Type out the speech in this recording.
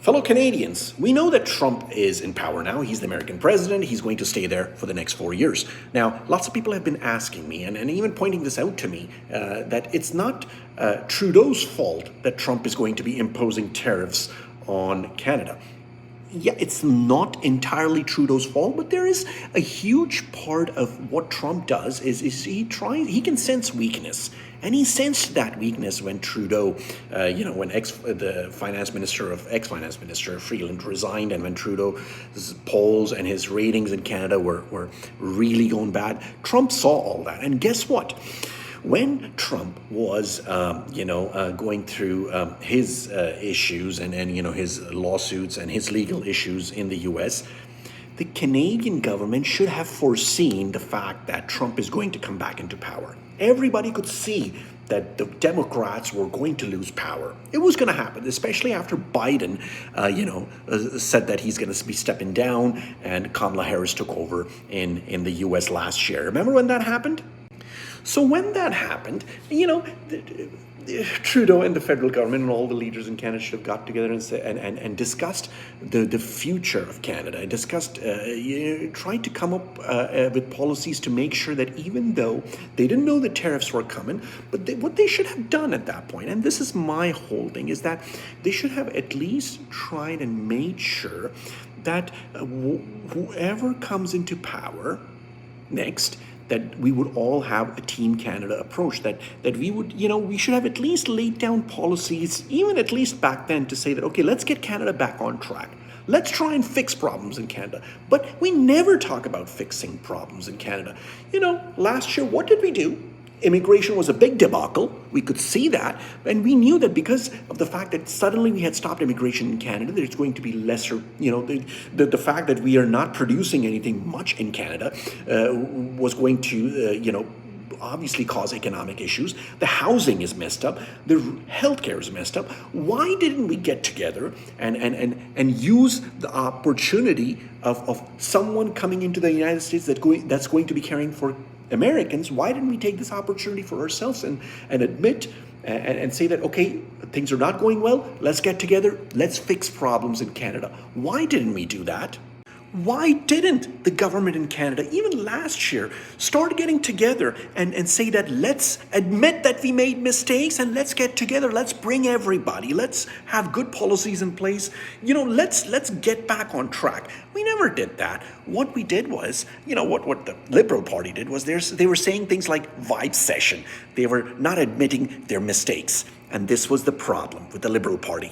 Fellow Canadians, we know that Trump is in power now. He's the American president. He's going to stay there for the next 4 years. Now, lots of people have been asking me and even pointing this out to me that it's not Trudeau's fault that Trump is going to be imposing tariffs on Canada. Yeah, it's not entirely Trudeau's fault, but there is a huge part of what Trump does is he can sense weakness. And he sensed that weakness when Trudeau, when the ex-finance minister Freeland resigned, and when Trudeau's polls and his ratings in Canada were really going bad. Trump saw all that, and guess what? When Trump was, going through his issues and his lawsuits and his legal issues in the U.S., the Canadian government should have foreseen the fact that Trump is going to come back into power. Everybody could see that the Democrats were going to lose power. It was going to happen, especially after Biden, said that he's going to be stepping down, and Kamala Harris took over in the U.S. last year. Remember when that happened? So when that happened, Trudeau and the federal government and all the leaders in Canada should have got together and discussed the future of Canada, and discussed, tried to come up with policies to make sure that even though they didn't know the tariffs were coming, but what they should have done at that point, and this is my holding, is that they should have at least tried and made sure that whoever comes into power next, that we would all have a Team Canada approach, that we would, we should have at least laid down policies, even at least back then, to say that, okay, let's get Canada back on track. Let's try and fix problems in Canada. But we never talk about fixing problems in Canada. Last year, what did we do? Immigration was a big debacle. We could see that. And we knew that because of the fact that suddenly we had stopped immigration in Canada, there's going to be lesser, the fact that we are not producing anything much in Canada was going to, obviously cause economic issues. The housing is messed up. The healthcare is messed up. Why didn't we get together and use the opportunity of someone coming into the United States that's going to be caring for Americans? Why didn't we take this opportunity for ourselves and admit and say that, okay, things are not going well, let's get together, let's fix problems in Canada? Why didn't we do that? Why didn't the government in Canada, even last year, start getting together and say that let's admit that we made mistakes and let's get together, let's bring everybody, let's have good policies in place, let's get back on track. We never did that. What we did was, what the Liberal Party did was they were saying things like vibe session. They were not admitting their mistakes. And this was the problem with the Liberal Party.